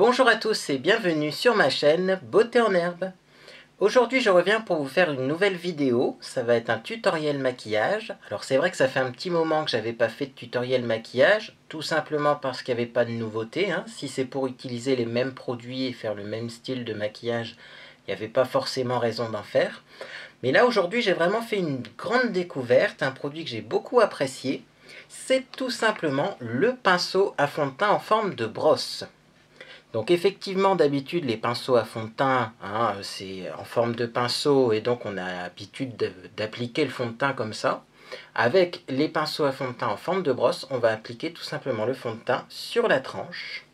Bonjour à tous et bienvenue sur ma chaîne Beauté en Herbe. Aujourd'hui je reviens pour vous faire une nouvelle vidéo, ça va être un tutoriel maquillage. Alors c'est vrai que ça fait un petit moment que j'avais pas fait de tutoriel maquillage, tout simplement parce qu'il n'y avait pas de nouveauté. Si c'est pour utiliser les mêmes produits et faire le même style de maquillage, il n'y avait pas forcément raison d'en faire. Mais là aujourd'hui j'ai vraiment fait une grande découverte, un produit que j'ai beaucoup apprécié. C'est tout simplement le pinceau à fond de teint en forme de brosse. Donc effectivement, d'habitude, les pinceaux à fond de teint, c'est en forme de pinceau et donc on a l'habitude d'appliquer le fond de teint comme ça. Avec les pinceaux à fond de teint en forme de brosse, on va appliquer tout simplement le fond de teint sur la tranche.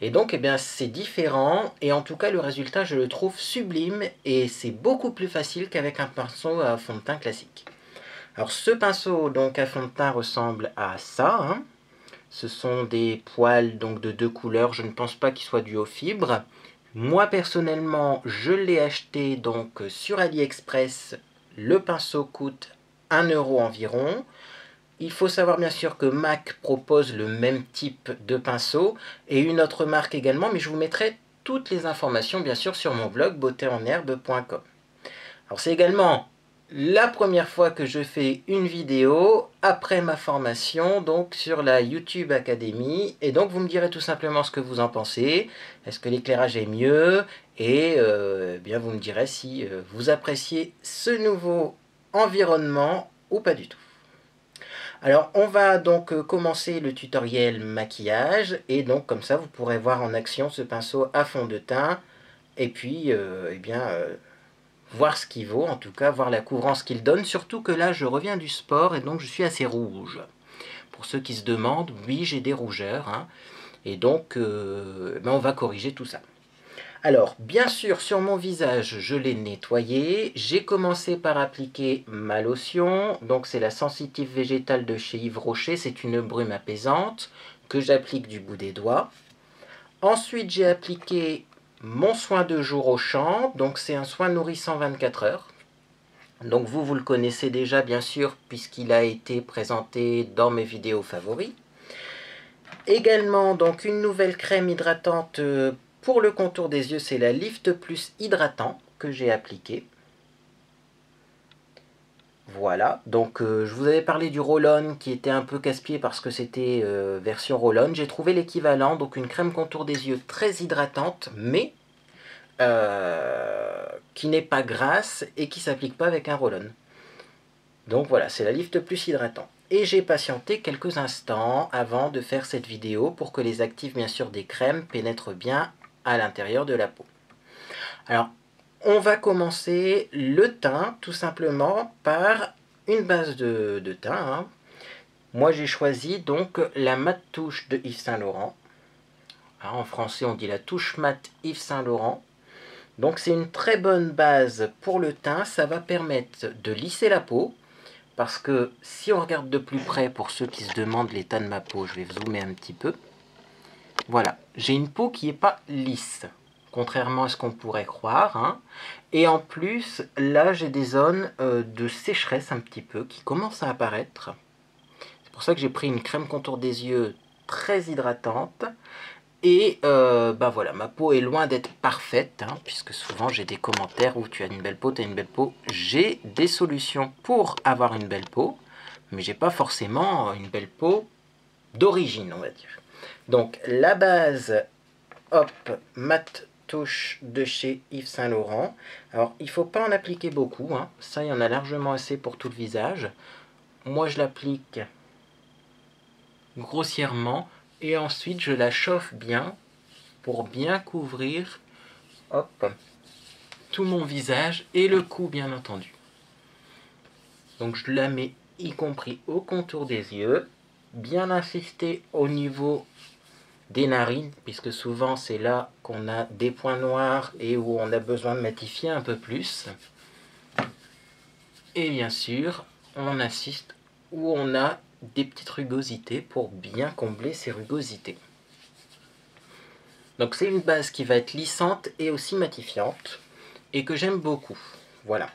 Et donc, c'est différent et en tout cas, le résultat, je le trouve sublime et c'est beaucoup plus facile qu'avec un pinceau à fond de teint classique. Alors ce pinceau donc à fond de teint ressemble à ça, Ce sont des poils donc de deux couleurs, je ne pense pas qu'ils soient dus aux fibres. Moi personnellement, je l'ai acheté donc sur AliExpress. Le pinceau coûte 1 € environ. Il faut savoir bien sûr que MAC propose le même type de pinceau et une autre marque également, mais je vous mettrai toutes les informations bien sûr sur mon blog beautéenherbe.com. Alors c'est également la première fois que je fais une vidéo après ma formation donc sur la YouTube Academy, et donc vous me direz tout simplement ce que vous en pensez. Est-ce que l'éclairage est mieux? Et bien vous me direz si vous appréciez ce nouveau environnement ou pas du tout. Alors on va donc commencer le tutoriel maquillage et donc comme ça vous pourrez voir en action ce pinceau à fond de teint et puis voir ce qu'il vaut, en tout cas voir la couvrance qu'il donne, surtout que là je reviens du sport et donc je suis assez rouge. Pour ceux qui se demandent, oui j'ai des rougeurs, et donc on va corriger tout ça. Alors bien sûr sur mon visage je l'ai nettoyé, j'ai commencé par appliquer ma lotion, donc c'est la Sensitive Végétale de chez Yves Rocher, c'est une brume apaisante que j'applique du bout des doigts. Ensuite j'ai appliqué mon soin de jour au champ, donc c'est un soin nourrissant 24 heures. Donc vous le connaissez déjà bien sûr puisqu'il a été présenté dans mes vidéos favoris. Également donc une nouvelle crème hydratante pour le contour des yeux, c'est la Lift Plus Hydratant que j'ai appliqué. Voilà, donc je vous avais parlé du roll-on qui était un peu casse-pied parce que c'était version roll-on. J'ai trouvé l'équivalent, donc une crème contour des yeux très hydratante, mais qui n'est pas grasse et qui ne s'applique pas avec un roll-on. Donc voilà, c'est la Lift Plus Hydratant. Et j'ai patienté quelques instants avant de faire cette vidéo pour que les actifs bien sûr des crèmes pénètrent bien à l'intérieur de la peau. Alors, on va commencer le teint tout simplement par une base de teint. Moi j'ai choisi donc la Matte Touche de Yves Saint Laurent. En français on dit la touche matte Yves Saint Laurent. Donc c'est une très bonne base pour le teint, ça va permettre de lisser la peau. Parce que si on regarde de plus près, pour ceux qui se demandent l'état de ma peau, je vais zoomer un petit peu. Voilà, j'ai une peau qui n'est pas lisse, contrairement à ce qu'on pourrait croire. Et en plus, là j'ai des zones de sécheresse un petit peu qui commencent à apparaître. C'est pour ça que j'ai pris une crème contour des yeux très hydratante. Et voilà, ma peau est loin d'être parfaite, puisque souvent j'ai des commentaires où tu as une belle peau, tu as une belle peau. J'ai des solutions pour avoir une belle peau, mais j'ai pas forcément une belle peau d'origine, on va dire. Donc la base, hop, Matte Touche de chez Yves Saint Laurent. Alors il faut pas en appliquer beaucoup, ça il y en a largement assez pour tout le visage. Moi je l'applique grossièrement. Et ensuite, je la chauffe bien pour bien couvrir tout mon visage et le cou, bien entendu. Donc, je la mets y compris au contour des yeux, bien insister au niveau des narines, puisque souvent, c'est là qu'on a des points noirs et où on a besoin de matifier un peu plus. Et bien sûr, on insiste où on a des petites rugosités pour bien combler ces rugosités. Donc c'est une base qui va être lissante et aussi matifiante et que j'aime beaucoup. Voilà.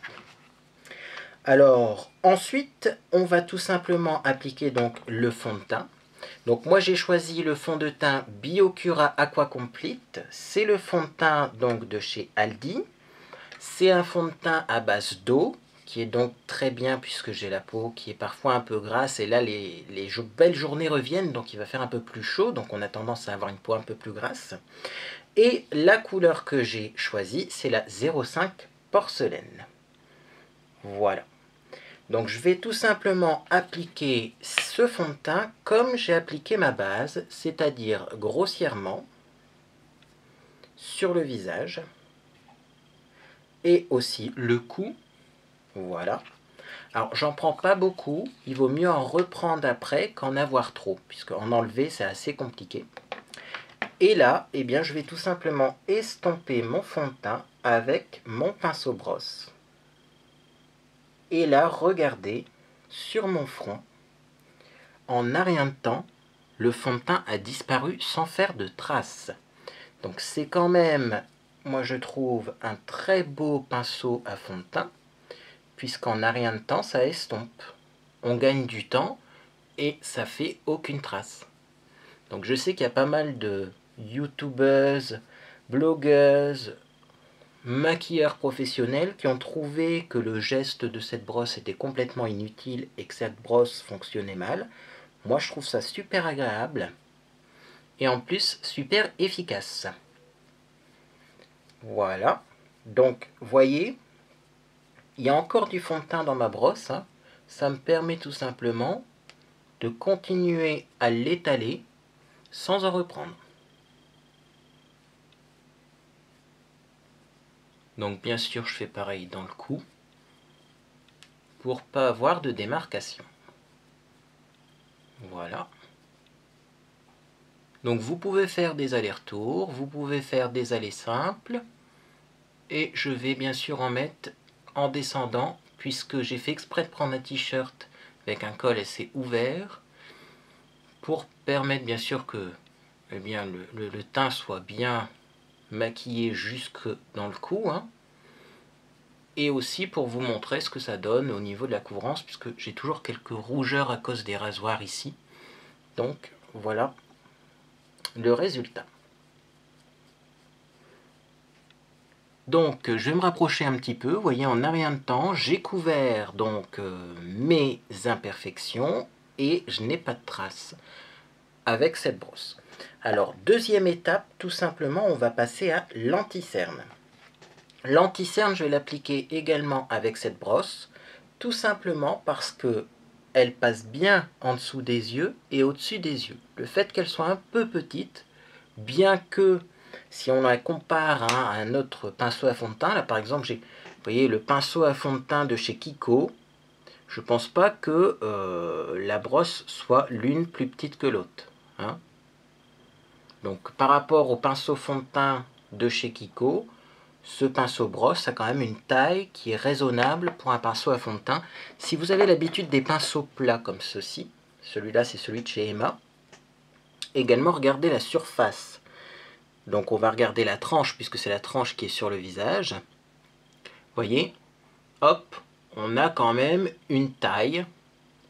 Alors ensuite, on va tout simplement appliquer donc le fond de teint. Donc moi j'ai choisi le fond de teint Biocura Aqua Complete. C'est le fond de teint donc de chez Aldi. C'est un fond de teint à base d'eau, qui est donc très bien puisque j'ai la peau qui est parfois un peu grasse. Et là les belles journées reviennent, donc il va faire un peu plus chaud. Donc on a tendance à avoir une peau un peu plus grasse. Et la couleur que j'ai choisie, c'est la 05 Porcelaine. Voilà. Donc je vais tout simplement appliquer ce fond de teint comme j'ai appliqué ma base, c'est-à-dire grossièrement sur le visage et aussi le cou. Voilà. Alors j'en prends pas beaucoup, il vaut mieux en reprendre après qu'en avoir trop, puisque en enlever c'est assez compliqué. Et là, eh bien, je vais tout simplement estomper mon fond de teint avec mon pinceau brosse. Et là, regardez, sur mon front, en un rien de temps, le fond de teint a disparu sans faire de traces. Donc c'est quand même, moi je trouve, un très beau pinceau à fond de teint, puisqu'en un rien de temps, ça estompe. On gagne du temps et ça fait aucune trace. Donc je sais qu'il y a pas mal de youtubeuses, blogueuses, maquilleurs professionnels qui ont trouvé que le geste de cette brosse était complètement inutile et que cette brosse fonctionnait mal. Moi je trouve ça super agréable et en plus super efficace. Voilà, donc voyez, il y a encore du fond de teint dans ma brosse, hein. Ça me permet tout simplement de continuer à l'étaler sans en reprendre. Donc bien sûr je fais pareil dans le cou pour pas avoir de démarcation. Voilà. Donc vous pouvez faire des allers-retours, vous pouvez faire des allers simples. Et je vais bien sûr en mettre en descendant, puisque j'ai fait exprès de prendre un t-shirt avec un col assez ouvert, pour permettre bien sûr que eh bien, le teint soit bien maquillé jusque dans le cou, hein. Et aussi pour vous montrer ce que ça donne au niveau de la couvrance, puisque j'ai toujours quelques rougeurs à cause des rasoirs ici. Donc voilà le résultat. Donc je vais me rapprocher un petit peu, vous voyez, en un rien de temps, j'ai couvert donc mes imperfections et je n'ai pas de traces avec cette brosse. Alors deuxième étape, tout simplement, on va passer à l'anti-cerne. L'anti-cerne, je vais l'appliquer également avec cette brosse, tout simplement parce que elle passe bien en dessous des yeux et au-dessus des yeux. Le fait qu'elle soit un peu petite, bien que si on la compare à un autre pinceau à fond de teint, là par exemple, j'ai, vous voyez, le pinceau à fond de teint de chez Kiko, je pense pas que la brosse soit l'une plus petite que l'autre, hein. Donc par rapport au pinceau fond de teint de chez Kiko, ce pinceau brosse a quand même une taille qui est raisonnable pour un pinceau à fond de teint. Si vous avez l'habitude des pinceaux plats comme ceci, celui-là c'est celui de chez Emma, également regardez la surface. Donc on va regarder la tranche, puisque c'est la tranche qui est sur le visage. Vous voyez, hop, on a quand même une taille,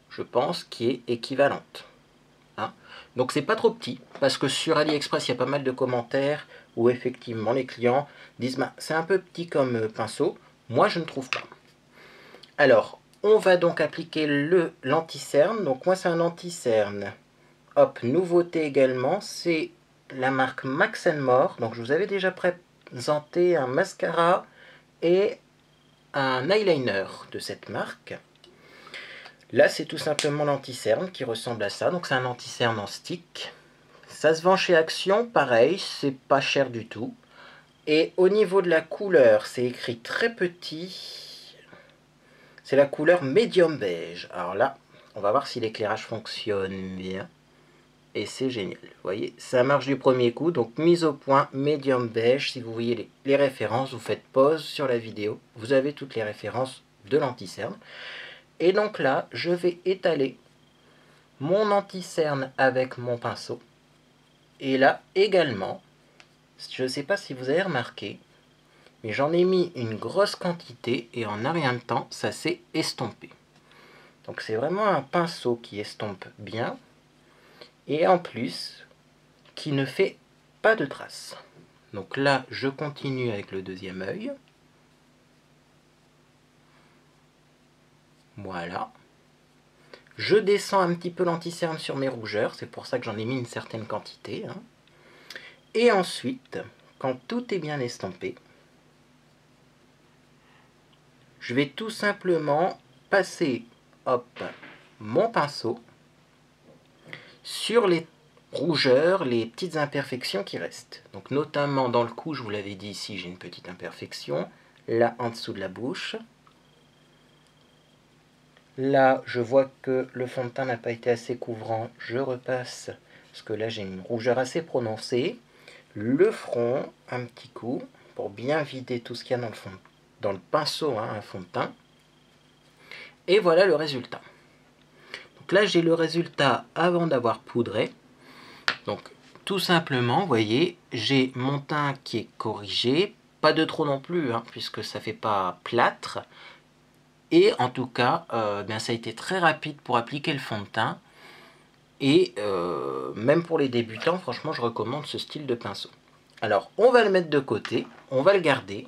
je pense, qui est équivalente, hein. Donc c'est pas trop petit, parce que sur AliExpress, il y a pas mal de commentaires où effectivement les clients disent bah, c'est un peu petit comme pinceau. Moi, je ne trouve pas. Alors, on va donc appliquer l'anti-cerne. Donc moi, c'est un anti-cerne. Hop, nouveauté également, c'est la marque Max & More. Donc je vous avais déjà présenté un mascara et un eyeliner de cette marque. Là, c'est tout simplement l'anti-cerne qui ressemble à ça. Donc c'est un anti-cerne en stick. Ça se vend chez Action, pareil, c'est pas cher du tout. Et au niveau de la couleur, c'est écrit très petit. C'est la couleur médium beige. Alors là, on va voir si l'éclairage fonctionne bien. Et c'est génial. Vous voyez, ça marche du premier coup. Donc mise au point médium beige. Si vous voyez les références, vous faites pause sur la vidéo. Vous avez toutes les références de l'anti-cerne. Et donc là, je vais étaler mon anti-cerne avec mon pinceau. Et là également, je ne sais pas si vous avez remarqué, mais j'en ai mis une grosse quantité et en un rien de temps, ça s'est estompé. Donc c'est vraiment un pinceau qui estompe bien. et en plus qui ne fait pas de traces. Donc là, je continue avec le deuxième œil. Voilà. Je descends un petit peu l'anti-cerne sur mes rougeurs, c'est pour ça que j'en ai mis une certaine quantité. Hein. Et ensuite, quand tout est bien estampé, je vais tout simplement passer, hop, mon pinceau sur les rougeurs, les petites imperfections qui restent. Donc notamment dans le cou, je vous l'avais dit ici, j'ai une petite imperfection. Là, en dessous de la bouche. Là, je vois que le fond de teint n'a pas été assez couvrant. Je repasse, parce que là, j'ai une rougeur assez prononcée. Le front, un petit coup, pour bien vider tout ce qu'il y a dans le pinceau, hein, un fond de teint. Et voilà le résultat. Donc là, j'ai le résultat avant d'avoir poudré. Donc, tout simplement, vous voyez, j'ai mon teint qui est corrigé. Pas de trop non plus, hein, puisque ça ne fait pas plâtre. Et en tout cas, bien, ça a été très rapide pour appliquer le fond de teint. Et même pour les débutants, franchement, je recommande ce style de pinceau. Alors, on va le mettre de côté, on va le garder.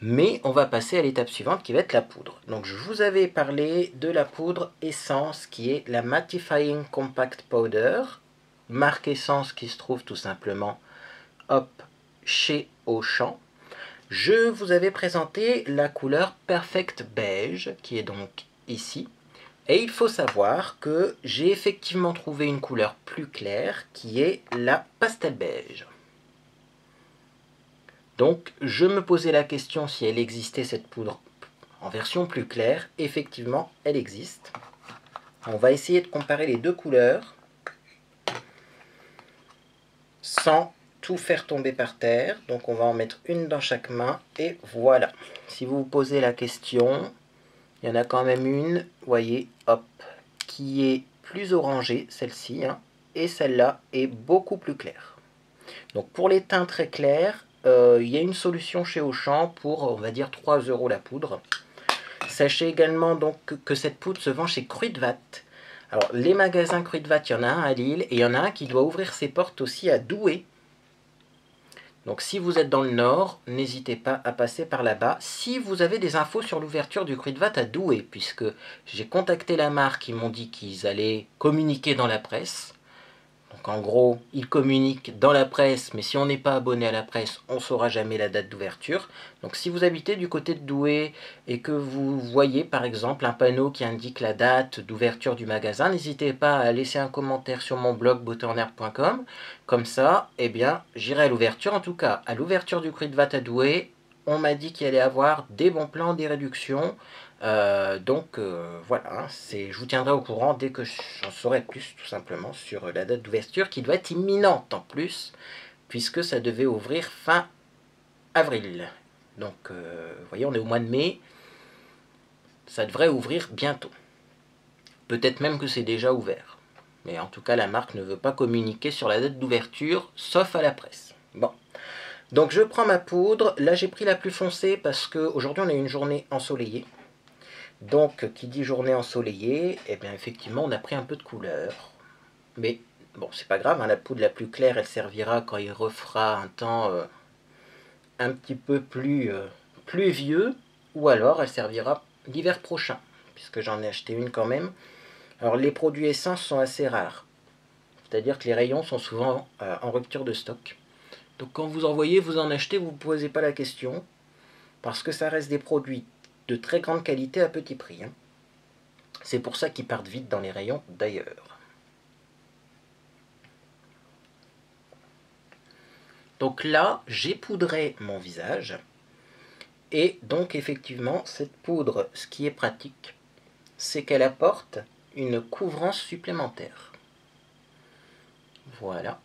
Mais on va passer à l'étape suivante qui va être la poudre. Donc je vous avais parlé de la poudre Essence qui est la Mattifying Compact Powder. Marque Essence qui se trouve tout simplement hop, chez Auchan. Je vous avais présenté la couleur Perfect Beige qui est donc ici. Et il faut savoir que j'ai effectivement trouvé une couleur plus claire qui est la Pastel Beige. Donc, je me posais la question si elle existait, cette poudre, en version plus claire. Effectivement, elle existe. On va essayer de comparer les deux couleurs sans tout faire tomber par terre. Donc, on va en mettre une dans chaque main et voilà. Si vous vous posez la question, il y en a quand même une, vous voyez, hop, qui est plus orangée, celle-ci, hein, et celle-là est beaucoup plus claire. Donc, pour les teints très clairs, il y a une solution chez Auchan pour, on va dire, 3 € la poudre. Sachez également donc que cette poudre se vend chez Kruidvat. Alors, les magasins Kruidvat, il y en a un à Lille et il y en a un qui doit ouvrir ses portes aussi à Douai. Donc, si vous êtes dans le Nord, n'hésitez pas à passer par là-bas. Si vous avez des infos sur l'ouverture du Kruidvat à Douai, puisque j'ai contacté la marque, ils m'ont dit qu'ils allaient communiquer dans la presse. Donc en gros, ils communiquent dans la presse, mais si on n'est pas abonné à la presse, on ne saura jamais la date d'ouverture. Donc si vous habitez du côté de Douai et que vous voyez par exemple un panneau qui indique la date d'ouverture du magasin, n'hésitez pas à laisser un commentaire sur mon blog beautéenherbe.com. Comme ça, eh bien, j'irai à l'ouverture. En tout cas, à l'ouverture du Kruidvat à Douai, on m'a dit qu'il allait avoir des bons plans, des réductions. Voilà, hein, je vous tiendrai au courant dès que j'en saurai plus, tout simplement, sur la date d'ouverture qui doit être imminente en plus, puisque ça devait ouvrir fin avril. Donc, vous voyez, on est au mois de mai, ça devrait ouvrir bientôt. Peut-être même que c'est déjà ouvert. Mais en tout cas, la marque ne veut pas communiquer sur la date d'ouverture, sauf à la presse. Bon. Donc, je prends ma poudre. Là, j'ai pris la plus foncée parce qu'aujourd'hui, on a une journée ensoleillée. Donc, qui dit journée ensoleillée, eh bien, effectivement, on a pris un peu de couleur. Mais, bon, c'est pas grave, hein, la poudre la plus claire, elle servira quand il refera un temps un petit peu plus pluvieux, ou alors elle servira l'hiver prochain, puisque j'en ai acheté une quand même. Alors, les produits Essence sont assez rares. C'est-à-dire que les rayons sont souvent en rupture de stock. Donc, quand vous en voyez, vous en achetez, vous ne vous posez pas la question, parce que ça reste des produits de très grande qualité à petit prix. Hein. C'est pour ça qu'ils partent vite dans les rayons d'ailleurs. Donc là, j'ai poudré mon visage. Et donc effectivement, cette poudre, ce qui est pratique, c'est qu'elle apporte une couvrance supplémentaire. Voilà.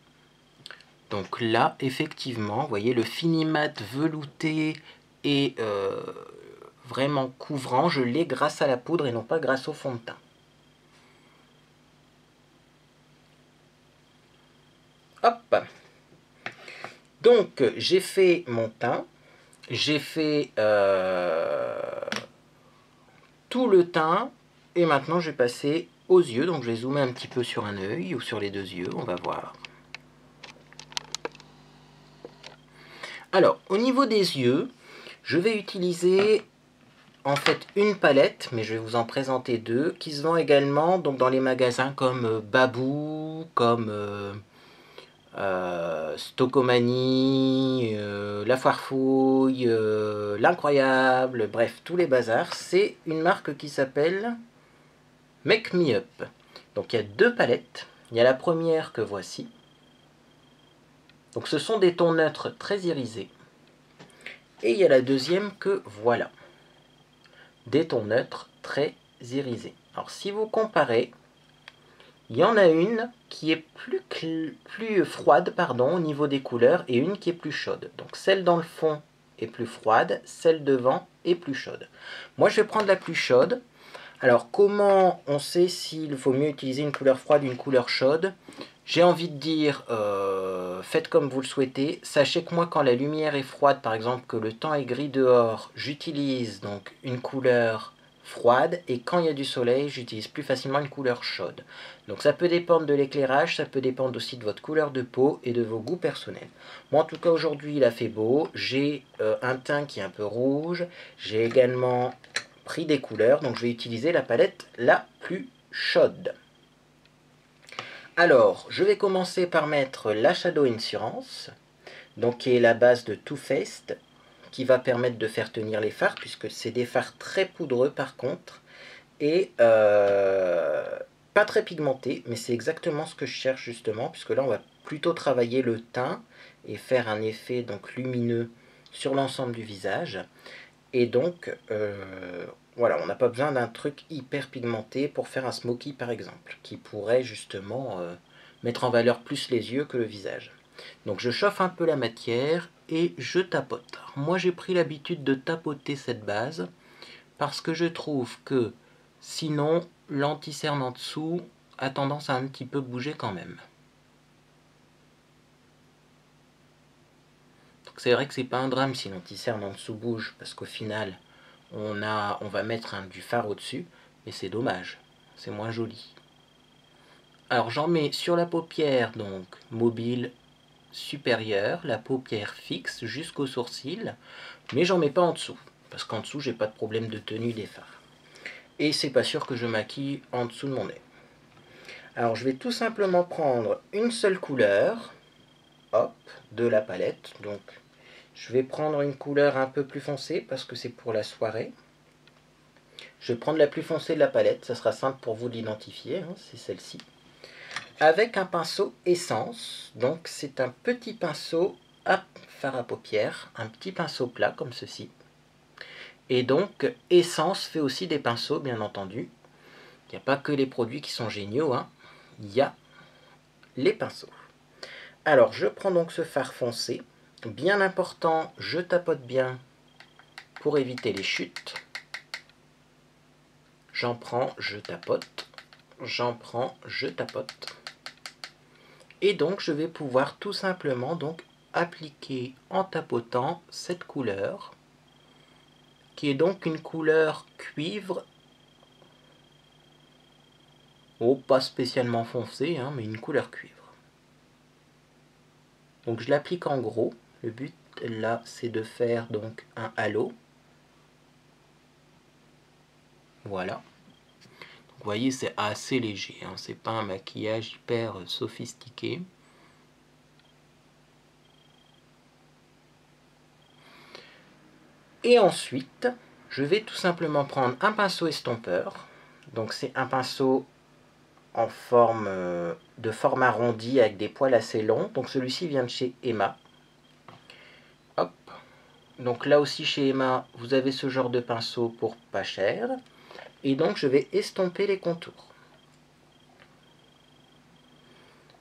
Donc là, effectivement, vous voyez, le finimat velouté et vraiment couvrant, je l'ai grâce à la poudre et non pas grâce au fond de teint. Hop. Donc, j'ai fait mon teint, j'ai fait tout le teint, et maintenant je vais passer aux yeux. Donc je vais zoomer un petit peu sur un œil ou sur les deux yeux, on va voir. Alors, au niveau des yeux, je vais utiliser en fait une palette, mais je vais vous en présenter deux, qui se vend également donc, dans les magasins comme Babou, comme Stockomanie, La Foire Fouille, L'Incroyable, bref, tous les bazars. C'est une marque qui s'appelle Make Me Up. Donc il y a deux palettes. Il y a la première que voici. Donc ce sont des tons neutres très irisés. Et il y a la deuxième que voilà. Des tons neutres très irisés. Alors si vous comparez, il y en a une qui est plus froide pardon, au niveau des couleurs et une qui est plus chaude. Donc celle dans le fond est plus froide, celle devant est plus chaude. Moi je vais prendre la plus chaude. Alors comment on sait s'il faut mieux utiliser une couleur froide ou une couleur chaude? J'ai envie de dire, faites comme vous le souhaitez. Sachez que moi quand la lumière est froide, par exemple que le temps est gris dehors, j'utilise donc une couleur froide, et quand il y a du soleil, j'utilise plus facilement une couleur chaude. Donc ça peut dépendre de l'éclairage, ça peut dépendre aussi de votre couleur de peau et de vos goûts personnels. Moi en tout cas aujourd'hui il a fait beau, j'ai un teint qui est un peu rouge, j'ai également pris des couleurs, donc je vais utiliser la palette la plus chaude. Alors, je vais commencer par mettre la Shadow Insurance, donc qui est la base de Too Faced, qui va permettre de faire tenir les fards, puisque c'est des fards très poudreux par contre, et pas très pigmentés, mais c'est exactement ce que je cherche justement, puisque là on va plutôt travailler le teint et faire un effet donc lumineux sur l'ensemble du visage. Et donc, voilà, on n'a pas besoin d'un truc hyper pigmenté pour faire un smoky par exemple, qui pourrait justement mettre en valeur plus les yeux que le visage. Donc je chauffe un peu la matière et je tapote. Alors, moi j'ai pris l'habitude de tapoter cette base parce que je trouve que sinon l'anti-cerne en dessous a tendance à un petit peu bouger quand même. C'est vrai que c'est pas un drame si l'anti-cerne en dessous bouge, parce qu'au final, on va mettre du fard au-dessus, mais c'est dommage, c'est moins joli. Alors j'en mets sur la paupière, donc mobile supérieure, la paupière fixe jusqu'au sourcil, mais j'en mets pas en dessous, parce qu'en dessous j'ai pas de problème de tenue des fards. Et c'est pas sûr que je maquille en dessous de mon nez. Alors je vais tout simplement prendre une seule couleur, hop, de la palette, donc je vais prendre une couleur un peu plus foncée parce que c'est pour la soirée. Je vais prendre la plus foncée de la palette, ça sera simple pour vous d'identifier, hein, c'est celle-ci. Avec un pinceau essence, donc c'est un petit pinceau à fard à paupières, un petit pinceau plat comme ceci. Et donc essence fait aussi des pinceaux bien entendu. Il n'y a pas que les produits qui sont géniaux, hein. Il y a les pinceaux. Alors je prends donc ce fard foncé. Bien important, je tapote bien pour éviter les chutes. J'en prends, je tapote. J'en prends, je tapote. Et donc je vais pouvoir tout simplement donc appliquer en tapotant cette couleur, qui est donc une couleur cuivre. Oh, pas spécialement foncée, hein, mais une couleur cuivre. Donc je l'applique en gros. Le but là, c'est de faire donc un halo. Voilà. Donc, vous voyez, c'est assez léger, hein, c'est pas un maquillage hyper sophistiqué. Et ensuite, je vais tout simplement prendre un pinceau estompeur. Donc c'est un pinceau en forme de forme arrondie avec des poils assez longs. Donc celui-ci vient de chez Emma. Hop. Donc là aussi chez Emma, vous avez ce genre de pinceau pour pas cher. Et donc je vais estomper les contours.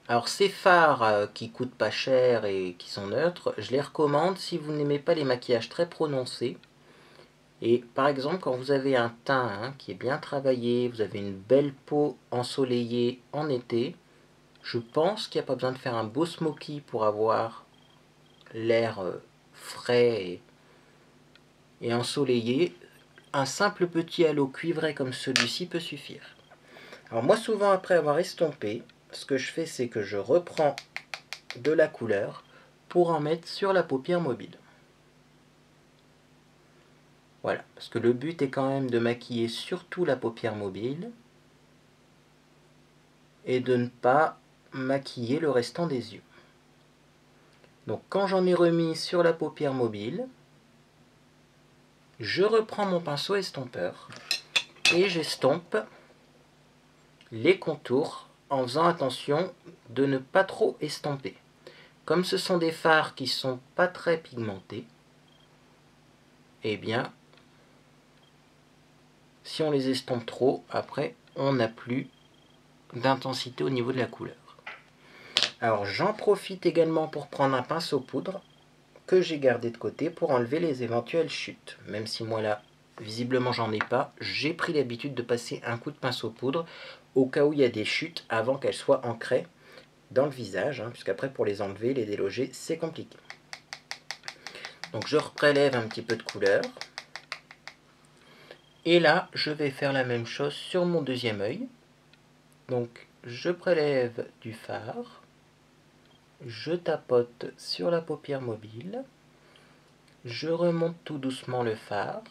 Alors ces fards qui coûtent pas cher et qui sont neutres, je les recommande si vous n'aimez pas les maquillages très prononcés. Et par exemple, quand vous avez un teint qui est bien travaillé, vous avez une belle peau ensoleillée en été, je pense qu'il n'y a pas besoin de faire un beau smoky pour avoir l'air frais et ensoleillé. Un simple petit halo cuivré comme celui-ci peut suffire. Alors moi souvent après avoir estompé, ce que je fais c'est que je reprends de la couleur pour en mettre sur la paupière mobile. Voilà, parce que le but est quand même de maquiller surtout la paupière mobile et de ne pas maquiller le restant des yeux. Donc quand j'en ai remis sur la paupière mobile, je reprends mon pinceau estompeur et j'estompe les contours en faisant attention de ne pas trop estomper. Comme ce sont des fards qui sont pas très pigmentés, eh bien, si on les estompe trop, après, on n'a plus d'intensité au niveau de la couleur. Alors, j'en profite également pour prendre un pinceau poudre que j'ai gardé de côté pour enlever les éventuelles chutes. Même si moi là, visiblement j'en ai pas, j'ai pris l'habitude de passer un coup de pinceau poudre au cas où il y a des chutes avant qu'elles soient ancrées dans le visage, puisqu'après pour les enlever, les déloger, c'est compliqué. Donc je prélève un petit peu de couleur. Et là, je vais faire la même chose sur mon deuxième œil. Donc je prélève du fard. Je tapote sur la paupière mobile. Je remonte tout doucement le fard.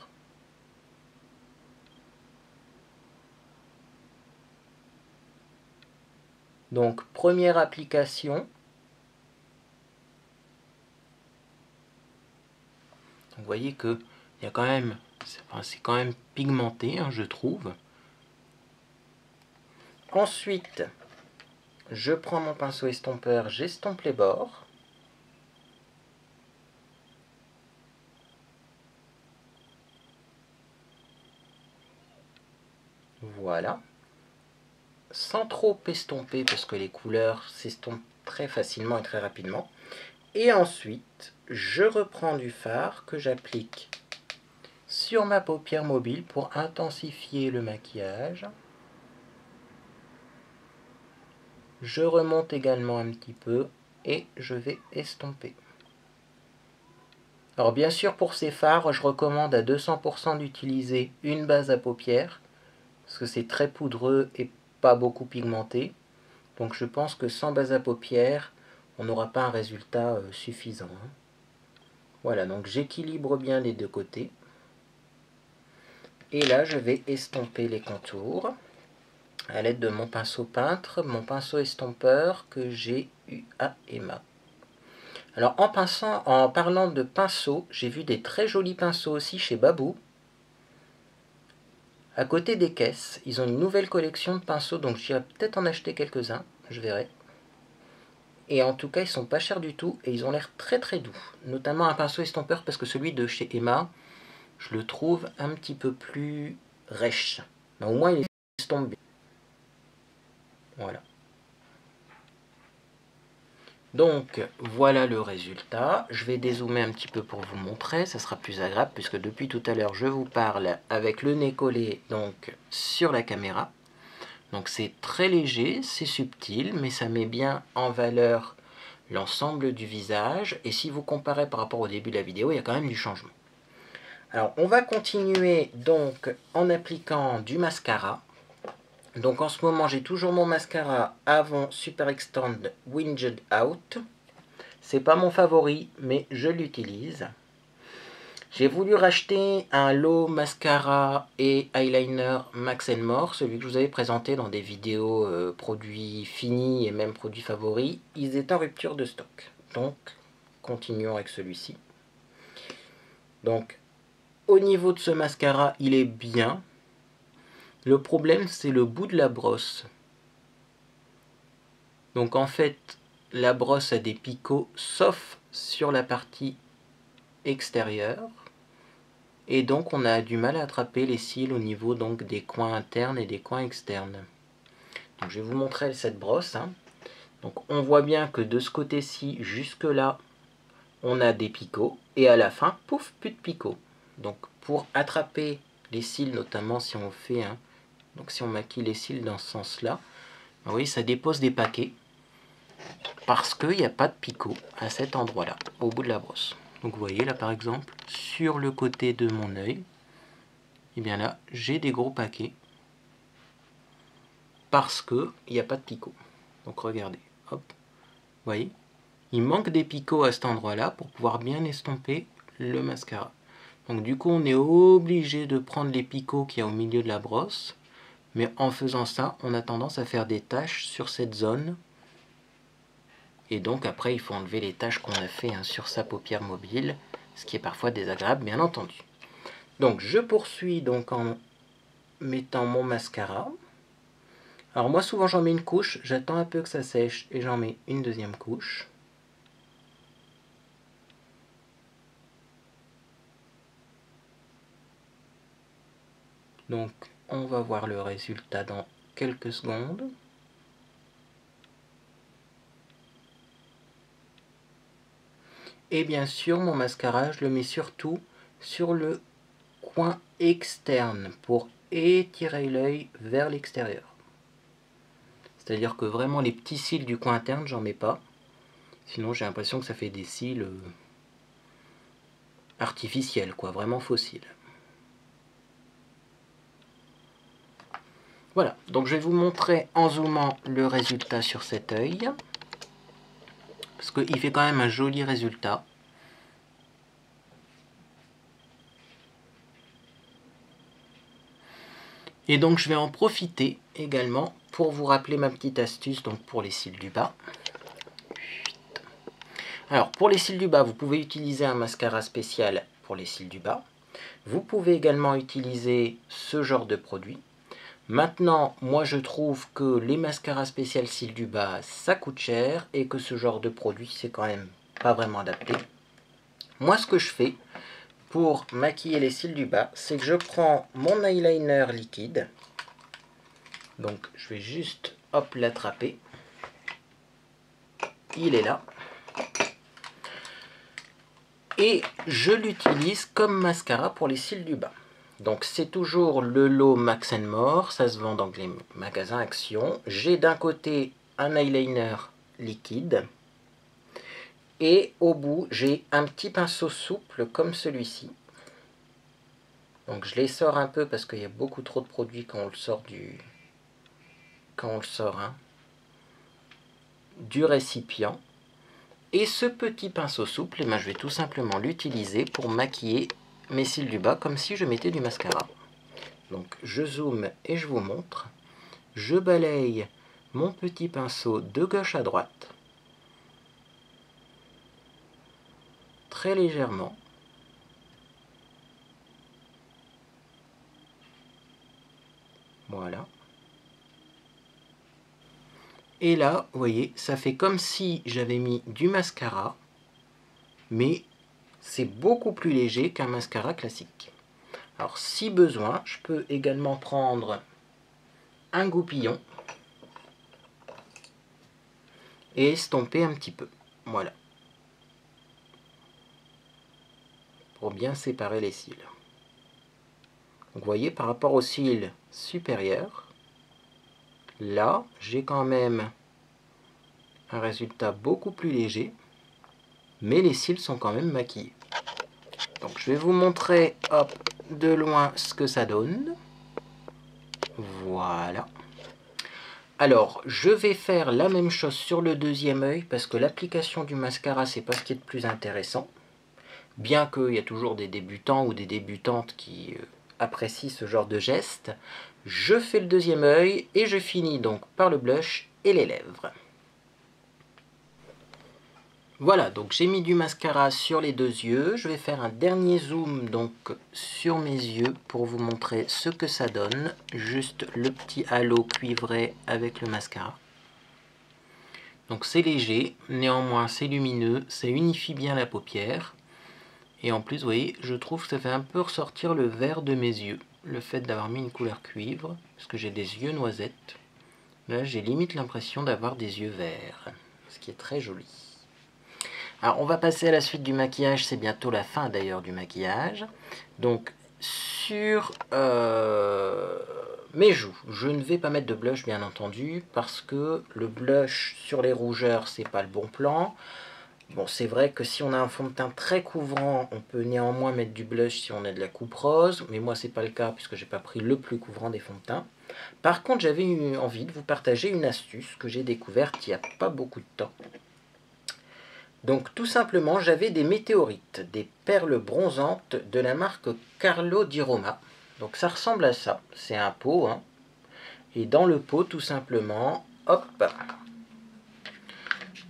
Donc première application. Vous voyez que il y a quand même, c'est quand même pigmenté, je trouve. Ensuite, je prends mon pinceau estompeur, j'estompe les bords. Voilà. Sans trop estomper parce que les couleurs s'estompent très facilement et très rapidement. Et ensuite, je reprends du fard que j'applique sur ma paupière mobile pour intensifier le maquillage. Je remonte également un petit peu et je vais estomper. Alors bien sûr pour ces fards, je recommande à 200% d'utiliser une base à paupières parce que c'est très poudreux et pas beaucoup pigmenté. Donc je pense que sans base à paupières, on n'aura pas un résultat suffisant. Voilà, donc j'équilibre bien les deux côtés. Et là, je vais estomper les contours à l'aide de mon pinceau peintre, mon pinceau estompeur que j'ai eu à Emma. Alors en parlant de pinceaux, j'ai vu des très jolis pinceaux aussi chez Babou. À côté des caisses, ils ont une nouvelle collection de pinceaux, donc j'irai peut-être en acheter quelques-uns, je verrai. Et en tout cas, ils sont pas chers du tout et ils ont l'air très très doux. Notamment un pinceau estompeur parce que celui de chez Emma, je le trouve un petit peu plus rêche. Mais au moins, il estompe bien. Voilà. Donc, voilà le résultat. Je vais dézoomer un petit peu pour vous montrer. Ça sera plus agréable puisque depuis tout à l'heure, je vous parle avec le nez collé donc sur la caméra. Donc c'est très léger, c'est subtil, mais ça met bien en valeur l'ensemble du visage. Et si vous comparez par rapport au début de la vidéo, il y a quand même du changement. Alors on va continuer donc en appliquant du mascara. Donc en ce moment j'ai toujours mon mascara Avon Super Extend Winged Out. C'est pas mon favori, mais je l'utilise. J'ai voulu racheter un lot mascara et eyeliner Max More, celui que je vous avais présenté dans des vidéos produits finis et même produits favoris. Ils étaient en rupture de stock. Donc, continuons avec celui-ci. Donc, au niveau de ce mascara, il est bien. Le problème, c'est le bout de la brosse. Donc, en fait, la brosse a des picots, sauf sur la partie extérieure. Et donc on a du mal à attraper les cils au niveau donc des coins internes et des coins externes. Donc je vais vous montrer cette brosse. Donc on voit bien que de ce côté-ci jusque là, on a des picots. Et à la fin, pouf, plus de picots. Donc pour attraper les cils, notamment si on fait, donc si on maquille les cils dans ce sens-là, vous voyez, ça dépose des paquets. Parce qu'il n'y a pas de picot à cet endroit-là, au bout de la brosse. Donc vous voyez là par exemple, sur le côté de mon œil, et bien là, j'ai des gros paquets. parce que il n'y a pas de picot. Donc regardez, hop, vous voyez, il manque des picots à cet endroit-là pour pouvoir bien estomper le mascara. Donc du coup, on est obligé de prendre les picots qu'il y a au milieu de la brosse, mais en faisant ça, on a tendance à faire des taches sur cette zone. Et donc après, il faut enlever les taches qu'on a fait sur sa paupière mobile, ce qui est parfois désagréable, bien entendu. Donc je poursuis donc en mettant mon mascara. Alors moi souvent j'en mets une couche, j'attends un peu que ça sèche et j'en mets une deuxième couche. Donc on va voir le résultat dans quelques secondes. Et bien sûr mon mascara je le mets surtout sur le coin externe pour étirer l'œil vers l'extérieur. C'est-à-dire que vraiment les petits cils du coin interne j'en mets pas. Sinon j'ai l'impression que ça fait des cils artificiels, quoi, vraiment fossiles. Voilà, donc je vais vous montrer en zoomant le résultat sur cet œil. Parce qu'il fait quand même un joli résultat. Et donc je vais en profiter également pour vous rappeler ma petite astuce donc pour les cils du bas. Alors pour les cils du bas, vous pouvez utiliser un mascara spécial pour les cils du bas. Vous pouvez également utiliser ce genre de produit. Maintenant, moi je trouve que les mascaras spécial cils du bas, ça coûte cher et que ce genre de produit, c'est quand même pas vraiment adapté. Moi, ce que je fais pour maquiller les cils du bas, c'est que je prends mon eyeliner liquide. Donc, je vais juste, hop, l'attraper. Il est là. Et je l'utilise comme mascara pour les cils du bas. Donc c'est toujours le lot Max & More, ça se vend dans les magasins Action. J'ai d'un côté un eyeliner liquide et au bout j'ai un petit pinceau souple comme celui-ci. Donc je les sors un peu parce qu'il y a beaucoup trop de produits quand on le sort du récipient. Et ce petit pinceau souple, je vais tout simplement l'utiliser pour maquiller mes cils du bas comme si je mettais du mascara. Donc je zoome et je vous montre. Je balaye mon petit pinceau de gauche à droite, très légèrement. Voilà. Et là, vous voyez, ça fait comme si j'avais mis du mascara, mais c'est beaucoup plus léger qu'un mascara classique. Alors si besoin, je peux également prendre un goupillon et estomper un petit peu. Voilà. Pour bien séparer les cils. Donc vous voyez, par rapport aux cils supérieurs, là, j'ai quand même un résultat beaucoup plus léger, mais les cils sont quand même maquillés. Donc je vais vous montrer, hop, de loin ce que ça donne. Voilà. Alors, je vais faire la même chose sur le deuxième œil, parce que l'application du mascara, c'est pas ce qui est le plus intéressant. Bien qu'il y a toujours des débutants ou des débutantes qui apprécient ce genre de geste. Je fais le deuxième œil et je finis donc par le blush et les lèvres. Voilà, donc j'ai mis du mascara sur les deux yeux. Je vais faire un dernier zoom donc sur mes yeux pour vous montrer ce que ça donne. Juste le petit halo cuivré avec le mascara. Donc c'est léger, néanmoins c'est lumineux, ça unifie bien la paupière. Et en plus, vous voyez, je trouve que ça fait un peu ressortir le vert de mes yeux. Le fait d'avoir mis une couleur cuivre, parce que j'ai des yeux noisettes. Là, j'ai limite l'impression d'avoir des yeux verts, ce qui est très joli. Alors, on va passer à la suite du maquillage. C'est bientôt la fin, d'ailleurs, du maquillage. Donc, sur mes joues, je ne vais pas mettre de blush, bien entendu, parce que le blush sur les rougeurs, c'est pas le bon plan. Bon, c'est vrai que si on a un fond de teint très couvrant, on peut néanmoins mettre du blush si on a de la coupe rose, mais moi c'est pas le cas puisque j'ai pas pris le plus couvrant des fonds de teint. Par contre, j'avais eu envie de vous partager une astuce que j'ai découverte il n'y a pas beaucoup de temps. Donc tout simplement, j'avais des météorites, des perles bronzantes de la marque Carlo di Roma. Donc ça ressemble à ça, c'est un pot, hein. Et dans le pot, tout simplement, hop,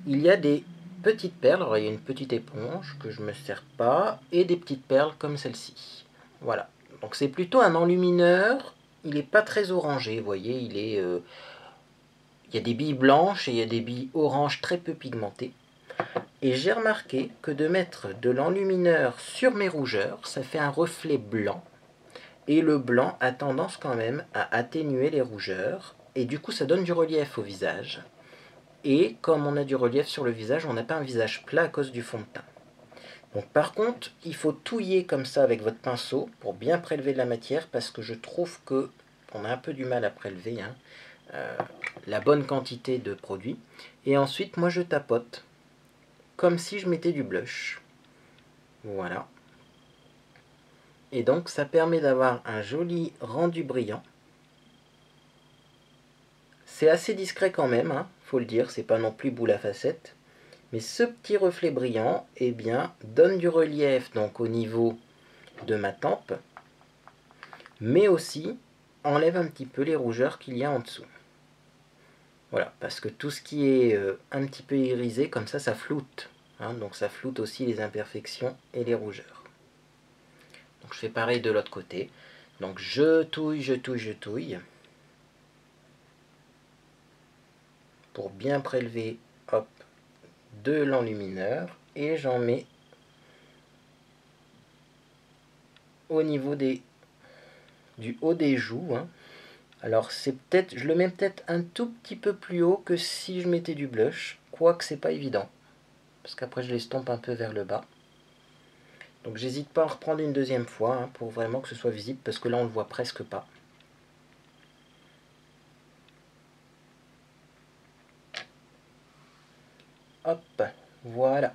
il y a des petites perles. Alors il y a une petite éponge que je ne me sers pas, et des petites perles comme celle-ci. Voilà, donc c'est plutôt un enlumineur, il n'est pas très orangé, vous voyez, il y a des billes blanches et il y a des billes oranges très peu pigmentées. Et j'ai remarqué que de mettre de l'enlumineur sur mes rougeurs, ça fait un reflet blanc. Et le blanc a tendance quand même à atténuer les rougeurs. Et du coup, ça donne du relief au visage. Et comme on a du relief sur le visage, on n'a pas un visage plat à cause du fond de teint. Donc par contre, il faut touiller comme ça avec votre pinceau pour bien prélever de la matière, parce que je trouve que on a un peu du mal à prélever la bonne quantité de produit. Et ensuite, moi je tapote comme si je mettais du blush. Voilà. Et donc ça permet d'avoir un joli rendu brillant. C'est assez discret quand même, hein, faut le dire, c'est pas non plus boule à facettes. Mais ce petit reflet brillant, eh bien, donne du relief donc au niveau de ma tempe, mais aussi enlève un petit peu les rougeurs qu'il y a en dessous. Voilà, parce que tout ce qui est un petit peu irisé, comme ça floute. Hein, donc ça floute aussi les imperfections et les rougeurs. Donc je fais pareil de l'autre côté. Donc je touille, je touille, je touille. Pour bien prélever, hop, de l'enlumineur. Et j'en mets au niveau du haut des joues. Hein. Alors c'est peut-être, je le mets peut-être un tout petit peu plus haut que si je mettais du blush. Quoique c'est pas évident. Parce qu'après je l'estompe un peu vers le bas. Donc j'hésite pas à en reprendre une deuxième fois hein, pour vraiment que ce soit visible, parce que là on le voit presque pas. Hop, voilà.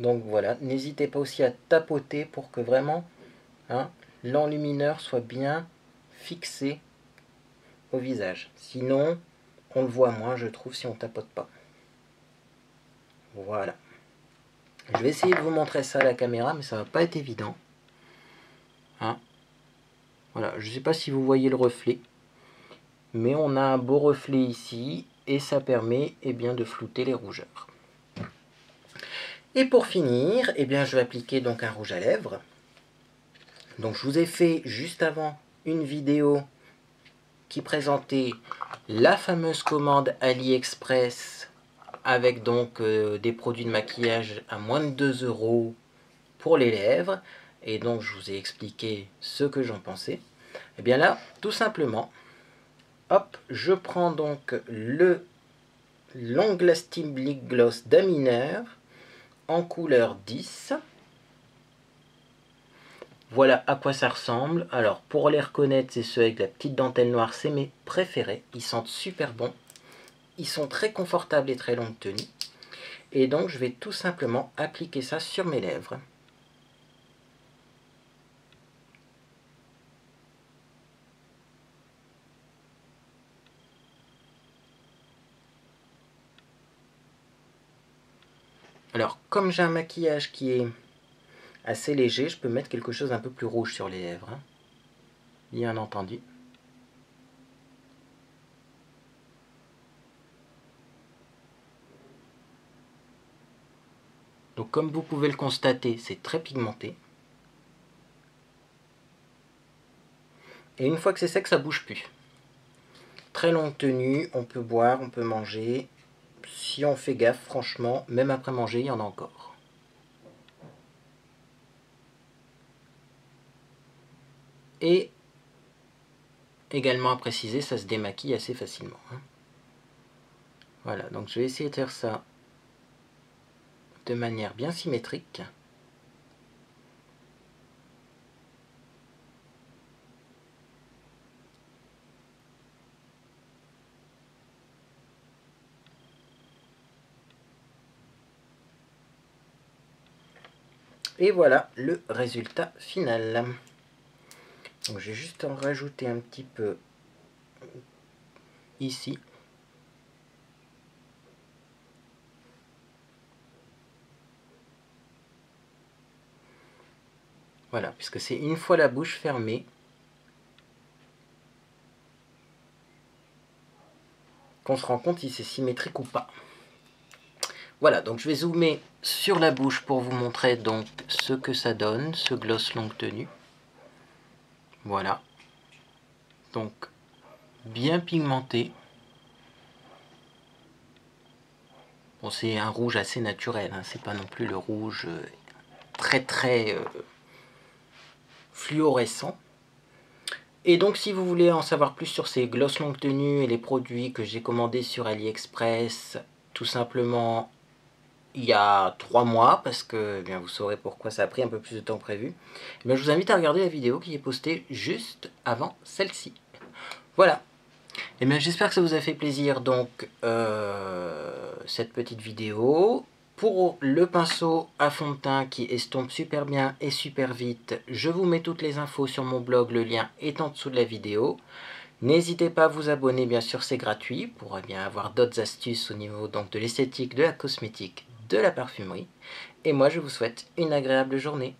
Donc voilà, n'hésitez pas aussi à tapoter pour que vraiment hein, l'enlumineur soit bien fixé au visage. Sinon, on le voit moins, je trouve, si on tapote pas. Voilà. Je vais essayer de vous montrer ça à la caméra, mais ça va pas être évident. Hein, voilà, je ne sais pas si vous voyez le reflet, mais on a un beau reflet ici, et ça permet eh bien, de flouter les rougeurs. Et pour finir, eh bien, je vais appliquer donc un rouge à lèvres. Donc je vous ai fait juste avant une vidéo qui présentait la fameuse commande AliExpress avec donc des produits de maquillage à moins de 2 € pour les lèvres. Et donc je vous ai expliqué ce que j'en pensais. Et bien là, tout simplement, hop, je prends donc le Long Lasting Lip Gloss d'Aminer en couleur 10. Voilà à quoi ça ressemble. Alors pour les reconnaître, c'est ceux avec la petite dentelle noire, c'est mes préférés. Ils sentent super bon. Ils sont très confortables et très longue tenue. Et donc je vais tout simplement appliquer ça sur mes lèvres. Alors comme j'ai un maquillage qui est assez léger, je peux mettre quelque chose d'un peu plus rouge sur les lèvres. Hein. Bien entendu. Donc comme vous pouvez le constater, c'est très pigmenté. Et une fois que c'est sec, ça bouge plus. Très longue tenue, on peut boire, on peut manger. Si on fait gaffe, franchement, même après manger, il y en a encore. Et également à préciser, ça se démaquille assez facilement. Hein. Voilà, donc je vais essayer de faire ça de manière bien symétrique. Et voilà le résultat final. Donc j'ai juste en rajouter un petit peu ici. Voilà, puisque c'est une fois la bouche fermée qu'on se rend compte si c'est symétrique ou pas. Voilà, donc je vais zoomer sur la bouche pour vous montrer donc ce que ça donne, ce gloss longue tenue. Voilà. Donc, bien pigmenté. Bon, c'est un rouge assez naturel, hein, c'est pas non plus le rouge très fluorescent. Et donc si vous voulez en savoir plus sur ces gloss longue tenue et les produits que j'ai commandés sur AliExpress, tout simplement il y a 3 mois, parce que bien, vous saurez pourquoi ça a pris un peu plus de temps que prévu, je vous invite à regarder la vidéo qui est postée juste avant celle-ci. Voilà. Et bien j'espère que ça vous a fait plaisir donc cette petite vidéo. Pour le pinceau à fond de teint qui estompe super bien et super vite, je vous mets toutes les infos sur mon blog, le lien est en dessous de la vidéo. N'hésitez pas à vous abonner, bien sûr c'est gratuit, pour bien avoir d'autres astuces au niveau donc de l'esthétique, de la cosmétique, de la parfumerie. Et moi je vous souhaite une agréable journée.